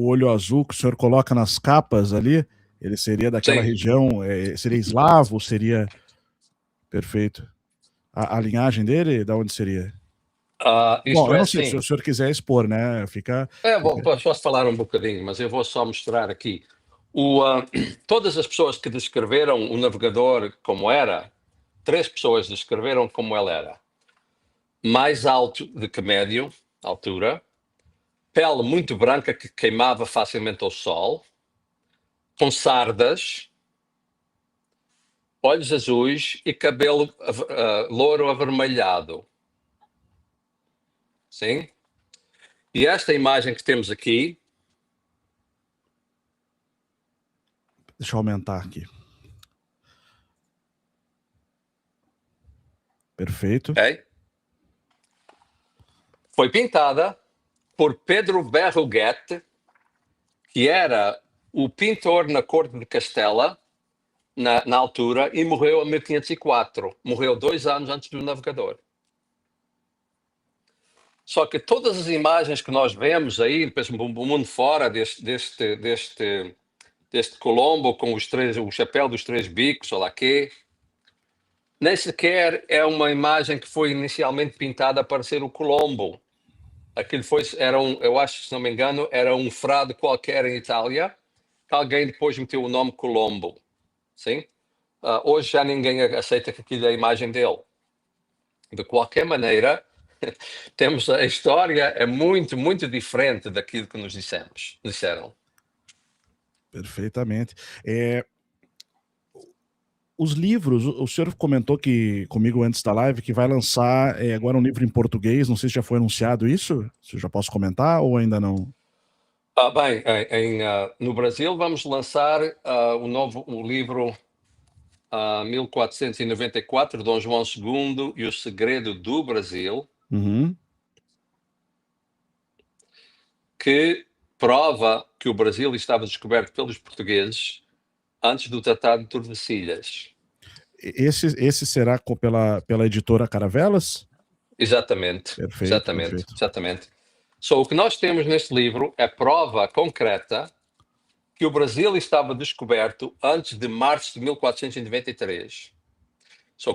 o olho azul que o senhor coloca nas capas ali, ele seria daquela Sim. região, seria eslavo, seria... Perfeito. A linhagem dele, da onde seria? Bom, Isto eu é não sei, se assim. o senhor quiser expor, né? Posso falar um bocadinho, mas eu vou só mostrar aqui. Todas as pessoas que descreveram o navegador como era, 3 pessoas descreveram como ele era. Mais alto do que médio, altura, pele muito branca que queimava facilmente ao sol, com sardas, olhos azuis e cabelo louro avermelhado. Sim? E esta imagem que temos aqui... Deixa eu aumentar aqui. Perfeito. Okay? Foi pintada por Pedro Berruguete, que era o pintor na corte de Castela, na altura, e morreu em 1504. Morreu 2 anos antes do navegador. Só que todas as imagens que nós vemos aí, depois o mundo fora deste Colombo com o chapéu dos 3 bicos, ou lá quê, nem sequer é uma imagem que foi inicialmente pintada para ser o Colombo. Aquilo eu acho, se não me engano, era um frade qualquer em Itália, que alguém depois meteu o nome Colombo. Sim? Hoje já ninguém aceita que aquilo é a imagem dele. De qualquer maneira, temos a história é muito, muito diferente daquilo que nos disseram. Perfeitamente. Os livros, o senhor comentou comigo antes da live que vai lançar agora um livro em português, não sei se já foi anunciado isso, se eu já posso comentar ou ainda não? Bem, no Brasil vamos lançar o livro 1494, Dom João II e o Segredo do Brasil, que prova que o Brasil estava descoberto pelos portugueses antes do Tratado de Tordesilhas. Esse será pela editora Caravelas? Exatamente. Perfeito, perfeito. Exatamente. O que nós temos neste livro é prova concreta que o Brasil estava descoberto antes de março de 1493.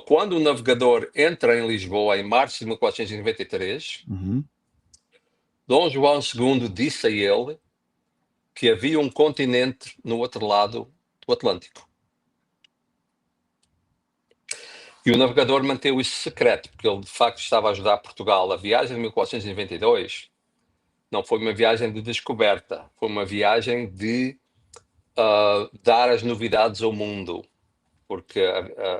Quando o navegador entra em Lisboa em março de 1493, Dom João II disse a ele que havia um continente no outro lado do Atlântico. E o navegador manteve isso secreto, porque ele de facto estava a ajudar Portugal. A viagem de 1492 não foi uma viagem de descoberta, foi uma viagem de dar as novidades ao mundo, porque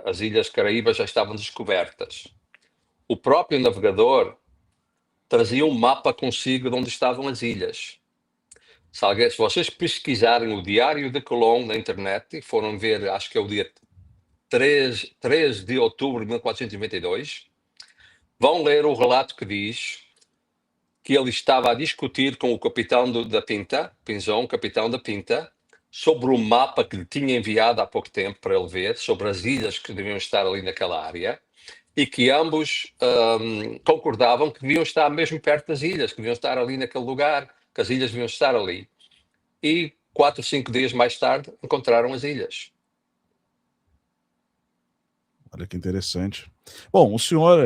as Ilhas Caraíbas já estavam descobertas. O próprio navegador trazia um mapa consigo de onde estavam as ilhas. Se vocês pesquisarem o Diário de Colón na internet e foram ver, acho que é o dia 3 de outubro de 1492, vão ler o relato que diz que ele estava a discutir com o capitão da Pinta, Pinzon, capitão da Pinta, sobre o mapa que lhe tinha enviado há pouco tempo para ele ver, sobre as ilhas que deviam estar ali naquela área, e que ambos concordavam que deviam estar mesmo perto das ilhas, que deviam estar ali naquele lugar, que as ilhas deviam estar ali. E 4 ou 5 dias mais tarde encontraram as ilhas. Olha que interessante. Bom, o senhor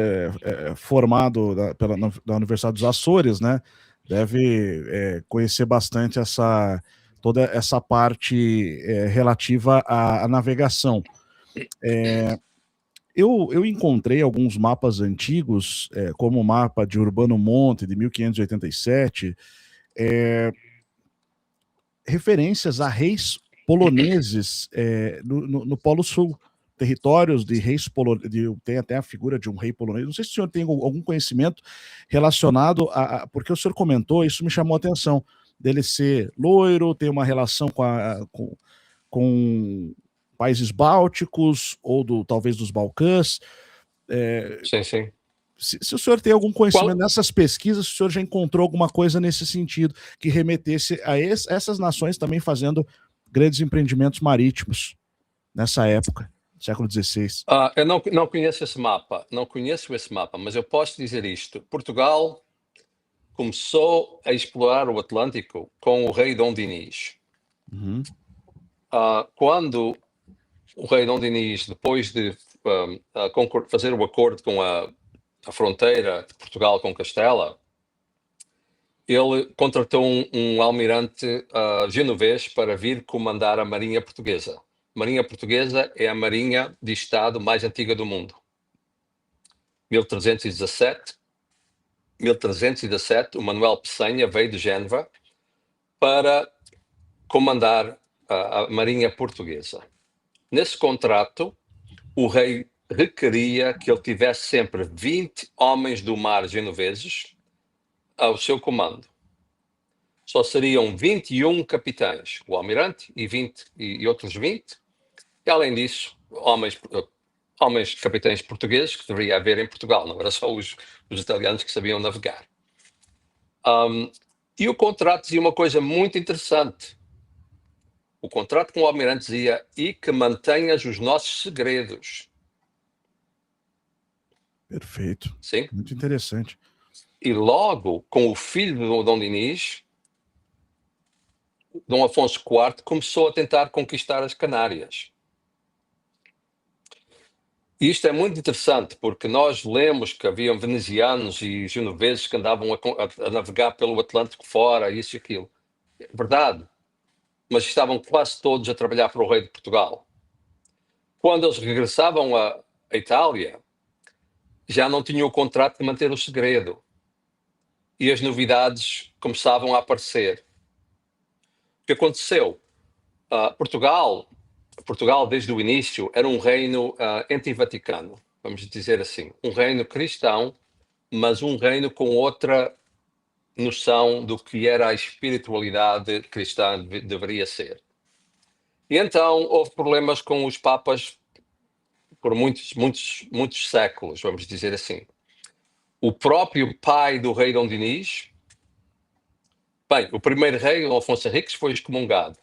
é formado da Universidade dos Açores, né? Deve conhecer bastante toda essa parte relativa à navegação. Eu encontrei alguns mapas antigos, como o mapa de Urbano Monte, de 1587, referências a reis poloneses no Polo Sul, territórios de reis poloneses, tem até a figura de um rei polonês. Não sei se o senhor tem algum conhecimento relacionado porque o senhor comentou, isso me chamou a atenção, dele ser loiro, ter uma relação com países bálticos, ou talvez dos Balcãs. Sim. Se o senhor tem algum conhecimento nessas pesquisas, se o senhor já encontrou alguma coisa nesse sentido, que remetesse a essas nações também fazendo grandes empreendimentos marítimos nessa época, século XVI. Eu não conheço esse mapa, mas eu posso dizer isto. Portugal começou a explorar o Atlântico com o rei Dom Dinis. Uhum. Quando o rei Dom Dinis, depois de fazer o acordo com a fronteira de Portugal com Castela, ele contratou um almirante genovês para vir comandar a Marinha Portuguesa. A Marinha Portuguesa é a marinha de Estado mais antiga do mundo. 1317, o Manuel Pessanha veio de Génova para comandar a Marinha Portuguesa. Nesse contrato, o rei requeria que ele tivesse sempre 20 homens do mar genoveses ao seu comando. Só seriam 21 capitães, o almirante e outros 20. E, além disso, homens capitães portugueses que deveria haver em Portugal, não era só os italianos que sabiam navegar. E o contrato dizia uma coisa muito interessante. O contrato com o almirante dizia: e que mantenhas os nossos segredos. Perfeito. Sim. Muito interessante. E logo, com o filho de Dom Dinis, Dom Afonso IV começou a tentar conquistar as Canárias. E isto é muito interessante, porque nós lemos que haviam venezianos e genoveses que andavam a navegar pelo Atlântico fora, isso e aquilo. É verdade. Mas estavam quase todos a trabalhar para o rei de Portugal. Quando eles regressavam à Itália, já não tinham o contrato de manter o segredo. E as novidades começavam a aparecer. O que aconteceu? Portugal, desde o início, era um reino anti-vaticano, vamos dizer assim. Um reino cristão, mas um reino com outra noção do que era a espiritualidade cristã deveria ser. E então houve problemas com os papas por muitos séculos, vamos dizer assim. O próprio pai do rei Dom Dinis, o primeiro rei, Dom Afonso Henriques, foi excomungado.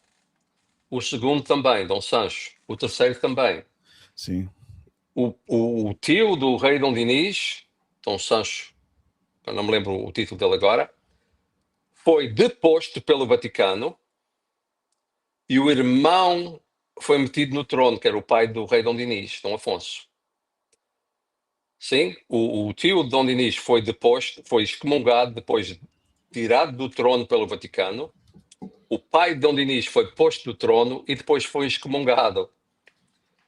O segundo também, Dom Sancho. O terceiro também. Sim. O tio do rei Dom Dinis, Dom Sancho, eu não me lembro o título dele agora, foi deposto pelo Vaticano e o irmão foi metido no trono, que era o pai do rei Dom Dinis, Dom Afonso. Sim, o tio de Dom Dinis foi deposto, foi excomungado, depois tirado do trono pelo Vaticano. O pai de Dom Dinis foi posto do trono e depois foi excomungado.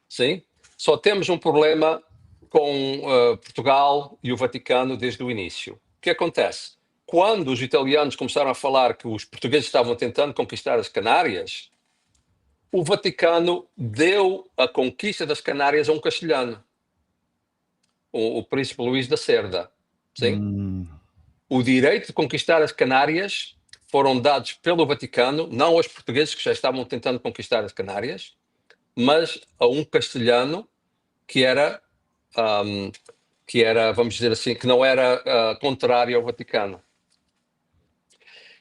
Sim? Só temos um problema com Portugal e o Vaticano desde o início. O que acontece? Quando os italianos começaram a falar que os portugueses estavam tentando conquistar as Canárias, o Vaticano deu a conquista das Canárias a um castelhano, o príncipe Luís da Cerda. Sim? O direito de conquistar as Canárias foram dados pelo Vaticano, não aos portugueses que já estavam tentando conquistar as Canárias, mas a um castelhano que era, vamos dizer assim, que não era contrário ao Vaticano.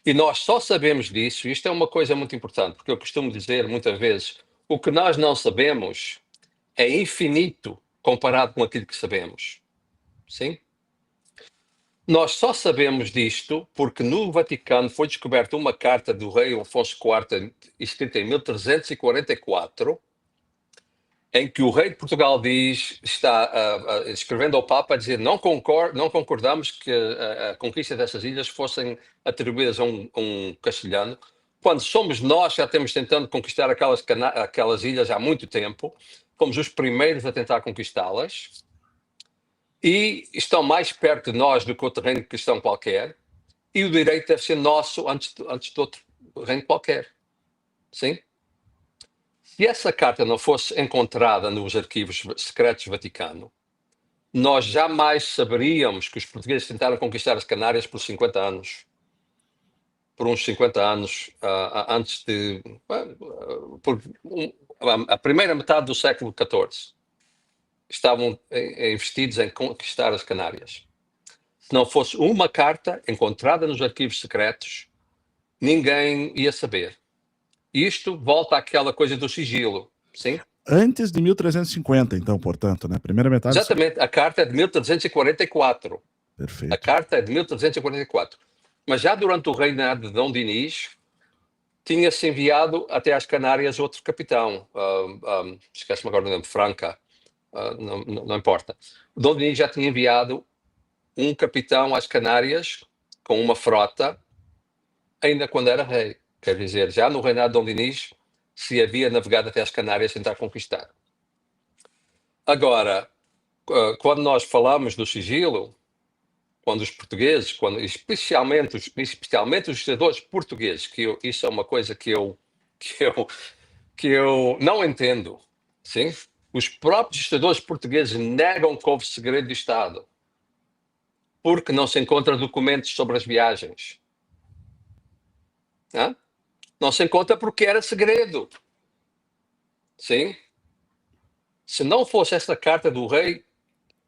E nós só sabemos disso, e isto é uma coisa muito importante, porque eu costumo dizer muitas vezes, o que nós não sabemos é infinito comparado com aquilo que sabemos. Sim? Nós só sabemos disto porque no Vaticano foi descoberta uma carta do rei Afonso IV, escrita em 1344, em que o rei de Portugal está escrevendo ao Papa a dizer não concordamos que a conquista dessas ilhas fossem atribuídas a um castelhano, quando somos nós que já temos tentando conquistar aquelas ilhas há muito tempo, fomos os primeiros a tentar conquistá-las, e estão mais perto de nós do que outro reino cristão qualquer, e o direito deve ser nosso antes de outro reino qualquer. Sim? Se essa carta não fosse encontrada nos arquivos secretos do Vaticano, nós jamais saberíamos que os portugueses tentaram conquistar as Canárias por 50 anos. Por uns 50 anos antes de... a primeira metade do século XIV. Estavam investidos em conquistar as Canárias. Se não fosse uma carta encontrada nos arquivos secretos, ninguém ia saber. Isto volta àquela coisa do sigilo, sim? Antes de 1350, então, portanto, né? Primeira metade... Exatamente, a carta é de 1344. Perfeito. A carta é de 1344. Mas já durante o reinado de Dom Dinis, tinha-se enviado até às Canárias outro capitão, esquece-me agora do nome, Franca, não importa. O Dom Dinis já tinha enviado um capitão às Canárias com uma frota, ainda quando era rei. Quer dizer, já no reinado de Dom Dinis se havia navegado até às Canárias tentar conquistar. Agora, quando nós falamos do sigilo, quando os portugueses, especialmente os historiadores portugueses, isso é uma coisa que eu não entendo, sim? Os próprios historiadores portugueses negam que houve segredo de Estado, porque não se encontra documentos sobre as viagens. Não se encontra porque era segredo. Sim? Se não fosse essa carta do rei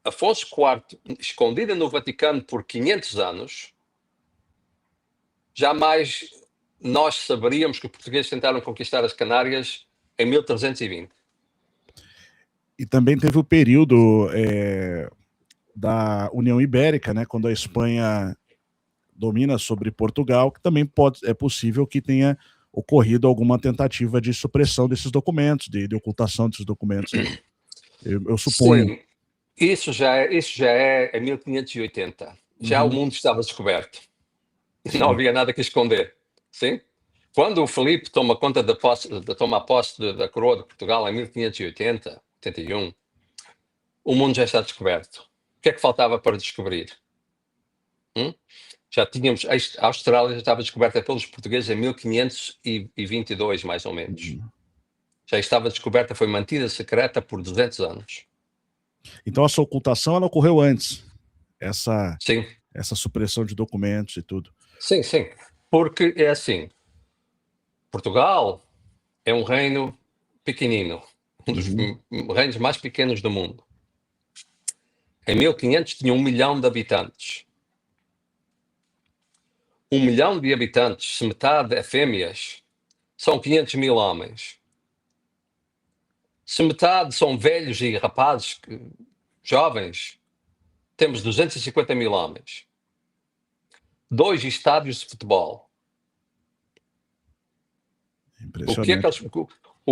Afonso IV, escondida no Vaticano por 500 anos, jamais nós saberíamos que os portugueses tentaram conquistar as Canárias em 1320. E também teve o período da União Ibérica, né, quando a Espanha domina sobre Portugal, que também é possível que tenha ocorrido alguma tentativa de supressão desses documentos, de ocultação desses documentos. Eu suponho. Sim, isso já é em 1580. Já o mundo estava descoberto. Sim. Não havia nada que esconder. Sim? Quando o Filipe toma conta toma a posse da coroa de Portugal em 1580, 81, o mundo já está descoberto. O que é que faltava para descobrir? Já tínhamos, a Austrália já estava descoberta pelos portugueses em 1522, mais ou menos. Já estava descoberta, foi mantida secreta por 200 anos. Então essa ocultação ela ocorreu antes, Sim. Essa supressão de documentos e tudo. Sim, sim. Porque é assim, Portugal é um reino pequenino, um dos reinos mais pequenos do mundo. Em 1500 tinha 1 milhão de habitantes. 1 milhão de habitantes, se metade é fêmeas, são 500 mil homens. Se metade são velhos e rapazes, jovens, temos 250 mil homens. 2 estádios de futebol. O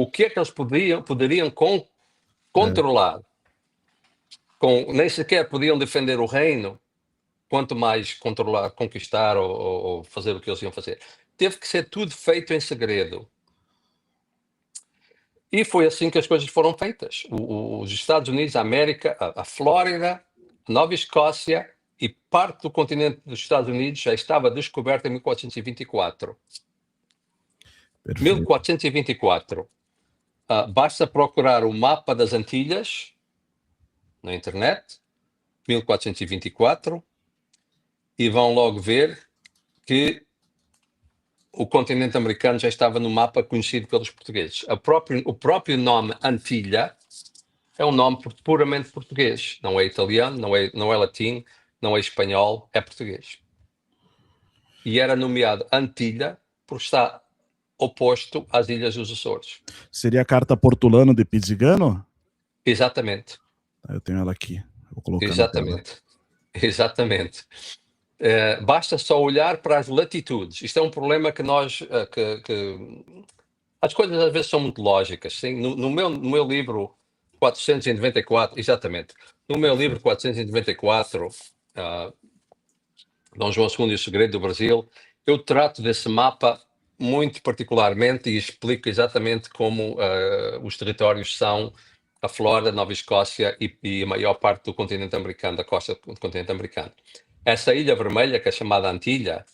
que é que eles poderiam controlar? Nem sequer podiam defender o reino, quanto mais controlar, conquistar ou fazer o que eles iam fazer. Teve que ser tudo feito em segredo. E foi assim que as coisas foram feitas. Os Estados Unidos, a América, a Flórida, a Nova Escócia e parte do continente dos Estados Unidos já estava descoberta em 1424. Perfeito. 1424. Basta procurar o mapa das Antilhas na internet, 1424, e vão logo ver que o continente americano já estava no mapa conhecido pelos portugueses. O próprio nome Antilha é um nome puramente português. Não é italiano, não é latim, não é espanhol, é português. E era nomeado Antilha porque está oposto às Ilhas dos Açores. Seria a carta Portulano de Pizzigano? Exatamente. Eu tenho ela aqui. Vou colocar Exatamente. Exatamente. Basta só olhar para as latitudes. Isto é um problema que nós... as coisas às vezes são muito lógicas. Sim? No meu livro 494, exatamente. No meu livro 494, Dom João II e o Segredo do Brasil, eu trato desse mapa muito particularmente e explico exatamente como os territórios são a Flórida, Nova Escócia e a maior parte do continente americano, da costa do continente americano. Essa Ilha Vermelha, que é chamada Antilha,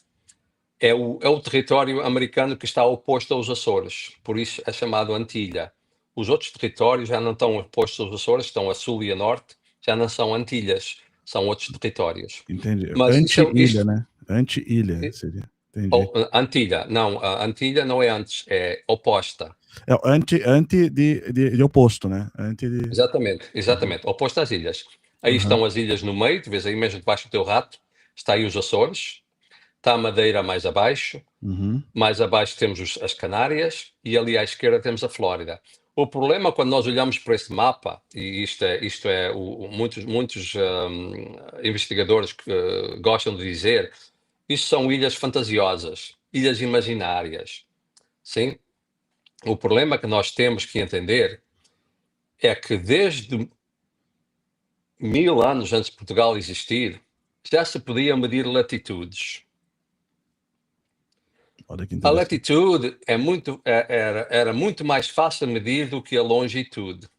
é o território americano que está oposto aos Açores, por isso é chamado Antilha. Os outros territórios já não estão opostos aos Açores, estão a sul e a norte, já não são Antilhas, são outros territórios. Entendi. Anti-ilha, né? Anti-ilha seria. Antilha, não, a Antilha não é antes, é oposta. É anti de oposto, né? Exatamente, oposto às ilhas. Aí estão as ilhas no meio, tu vês aí mesmo debaixo do teu rato, está aí os Açores, está a Madeira mais abaixo, mais abaixo temos as Canárias e ali à esquerda temos a Flórida. O problema quando nós olhamos para esse mapa, e isto é muitos investigadores gostam de dizer Isso são ilhas fantasiosas, ilhas imaginárias. Sim? O problema que nós temos que entender é que desde 1000 anos antes de Portugal existir, já se podia medir latitudes. Olha que A interessante. latitude era muito mais fácil de medir do que a longitude.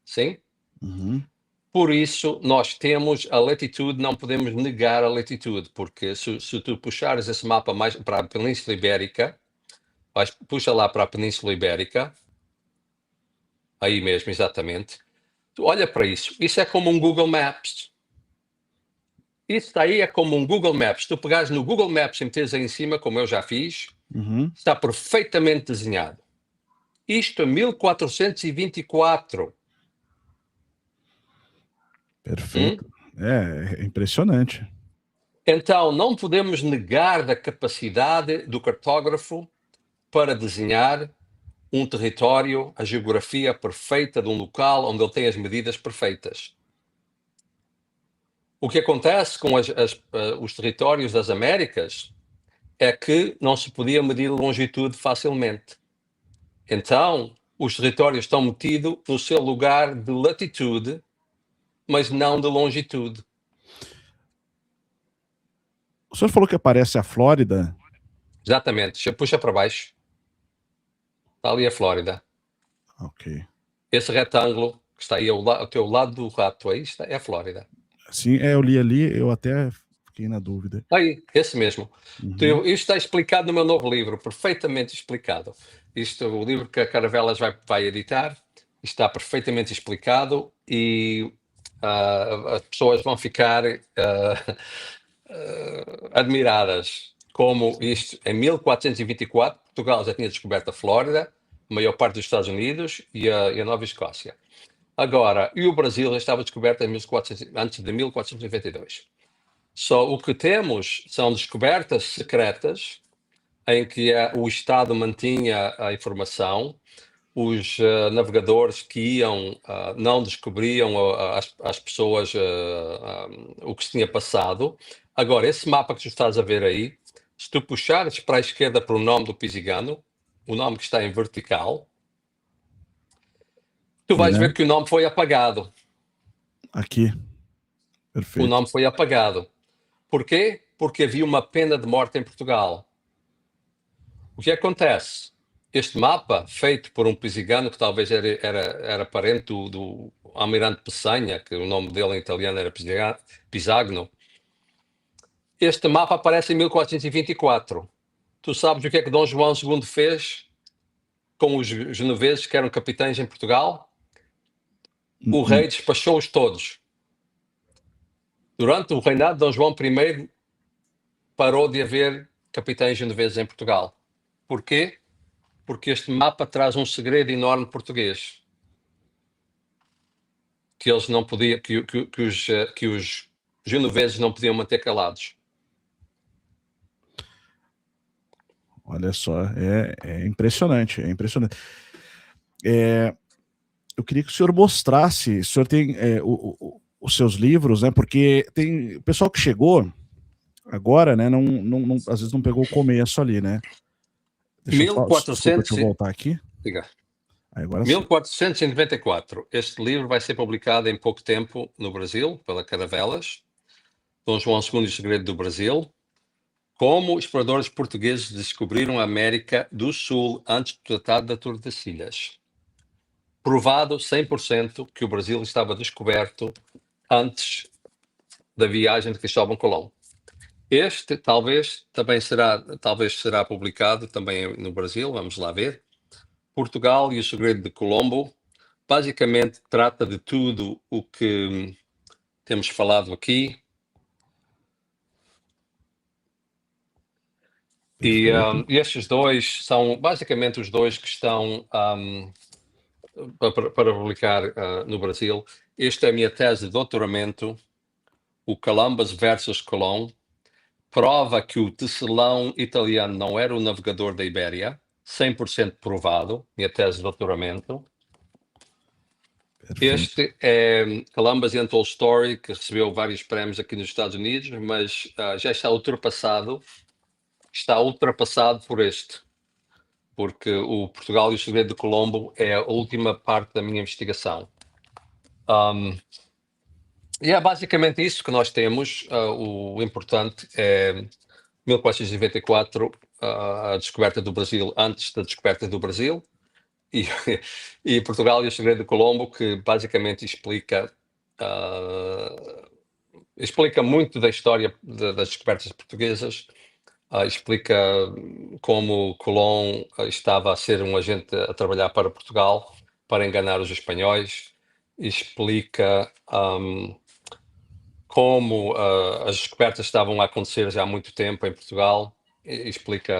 Sim? Uhum. Por isso, nós temos a latitude, não podemos negar a latitude, porque se tu puxares esse mapa mais para a Península Ibérica, puxa lá para a Península Ibérica, aí mesmo, exatamente. Tu olha para isso. Isso é como um Google Maps. Isso daí é como um Google Maps. Tu pegares no Google Maps e meteres aí em cima, como eu já fiz, Uhum. está perfeitamente desenhado. Isto é 1424. Perfeito. É impressionante. Então, não podemos negar da capacidade do cartógrafo para desenhar um território, a geografia perfeita de um local onde ele tem as medidas perfeitas. O que acontece com os territórios das Américas é que não se podia medir longitude facilmente. Então, os territórios estão metidos no seu lugar de latitude, mas não de longitude. O senhor falou que aparece a Flórida. Exatamente. Puxa para baixo. Está ali a Flórida. Ok. Esse retângulo que está aí ao teu lado do rato aí, é a Flórida. Sim, eu li ali, eu até fiquei na dúvida. Aí, esse mesmo. Uhum. Isto está explicado no meu novo livro, perfeitamente explicado. O livro que a Caravelas vai editar, está perfeitamente explicado e as pessoas vão ficar admiradas como isto, em 1424, Portugal já tinha descoberto a Flórida, a maior parte dos Estados Unidos e a Nova Escócia. Agora, e o Brasil já estava descoberto antes de 1492. Só o que temos são descobertas secretas em que o Estado mantinha a informação, os navegadores que iam não descobriam às pessoas o que se tinha passado. Agora, esse mapa que tu estás a ver aí, se tu puxares para a esquerda para o nome do Pisigano, o nome que está em vertical, tu vais ver que o nome foi apagado. Aqui. Perfeito. O nome foi apagado. Porquê? Porque havia uma pena de morte em Portugal. O que acontece? Este mapa, feito por um pisigano que talvez era parente do almirante Pessanha, que o nome dele em italiano era Pisagno, este mapa aparece em 1424. Tu sabes o que é que Dom João II fez com os genoveses que eram capitães em Portugal? O rei despachou-os todos. Durante o reinado de Dom João I, parou de haver capitães genoveses em Portugal. Porquê? Porque este mapa traz um segredo enorme português. Que eles não podiam, que os genoveses não podiam manter calados. Olha só, é impressionante, é impressionante. Eu queria que o senhor mostrasse, o senhor tem os seus livros, né? Porque tem o pessoal que chegou agora, né? Às vezes não pegou o começo ali, né? Deixa eu voltar aqui. Agora 1494. Este livro vai ser publicado em pouco tempo no Brasil, pela Caravelas. Dom João II e o Segredo do Brasil. Como exploradores portugueses descobriram a América do Sul antes do Tratado da Tordesilhas. Provado 100% que o Brasil estava descoberto antes da viagem de Cristóvão Colombo. Este talvez será publicado também no Brasil, vamos lá ver. Portugal e o Segredo de Colombo basicamente trata de tudo o que temos falado aqui. E estes dois são basicamente os dois que estão para publicar no Brasil. Esta é a minha tese de doutoramento, o Columbus versus Colón, prova que o tecelão italiano não era o navegador da Ibéria, 100% provado, minha tese de doutoramento. Perfeito. Este é Columbus and Untold Story, que recebeu vários prémios aqui nos Estados Unidos, mas já está ultrapassado por este, porque o Portugal e o Segredo de Colombo é a última parte da minha investigação. E é basicamente isso que nós temos. O importante é 1494, a descoberta do Brasil antes da descoberta do Brasil, e, e Portugal e o Segredo de Colombo, que basicamente explica muito da história das descobertas portuguesas, explica como Colón estava a ser um agente a trabalhar para Portugal para enganar os espanhóis, explica como as descobertas estavam a acontecer já há muito tempo em Portugal, explica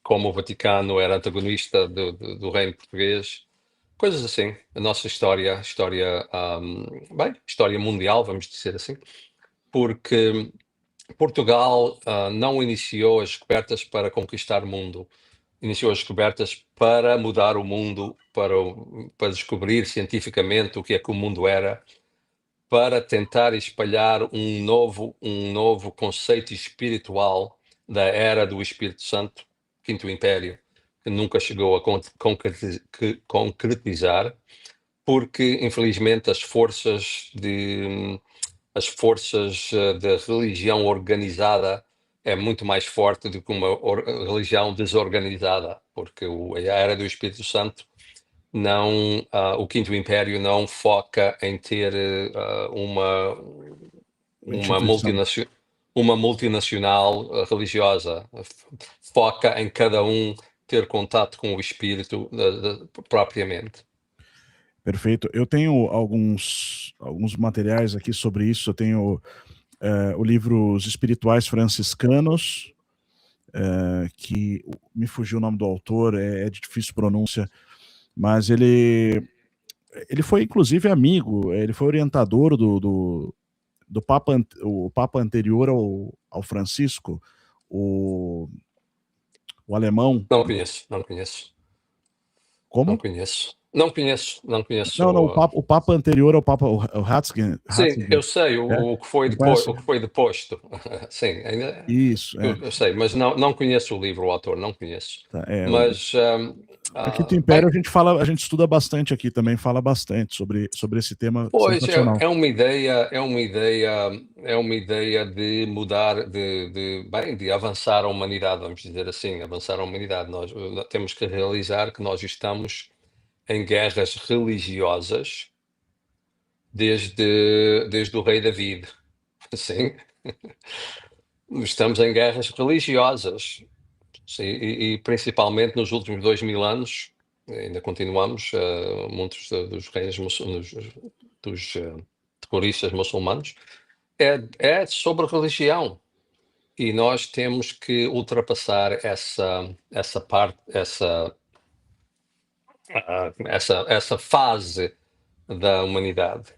como o Vaticano era antagonista do reino português, coisas assim. A nossa história mundial, vamos dizer assim, porque Portugal não iniciou as descobertas para conquistar o mundo, iniciou as descobertas para mudar o mundo, para descobrir cientificamente o que é que o mundo era, para tentar espalhar um novo conceito espiritual da era do Espírito Santo, Quinto Império, que nunca chegou a concretizar, porque infelizmente as forças da religião organizada é muito mais forte do que uma religião desorganizada, porque a era do Espírito Santo não, o Quinto Império não foca em ter uma, Uma uma, instituição. multinacio- uma multinacional religiosa. Foca em cada um ter contato com o espírito propriamente. Perfeito. Eu tenho alguns materiais aqui sobre isso. Eu tenho o livro Os Espirituais Franciscanos, que me fugiu o nome do autor, é de difícil pronúncia, mas ele foi inclusive amigo, ele foi orientador do Papa, o Papa anterior ao Francisco, o, o alemão. Não conheço, não conheço, não Como? conheço. Não conheço, não conheço. Não, não, o Papa anterior ao Papa, o Sim, eu Ratzinger, sei é? o que foi Não depois, conhece? o que foi deposto. Sim, ainda Isso, eu sei, mas não conheço o livro, o autor, não conheço. tá, Mas aqui do Império bem, a gente estuda bastante aqui também, fala bastante sobre esse tema pois sensacional. é uma ideia de mudar, de avançar a humanidade, vamos dizer assim, avançar a humanidade. Nós temos que realizar que nós estamos em guerras religiosas desde o rei David. Sim, estamos em guerras religiosas. Sim, e principalmente nos últimos 2000 anos, ainda continuamos, muitos dos reis dos terroristas muçulmanos, é sobre religião. E nós temos que ultrapassar essa parte, essa fase da humanidade.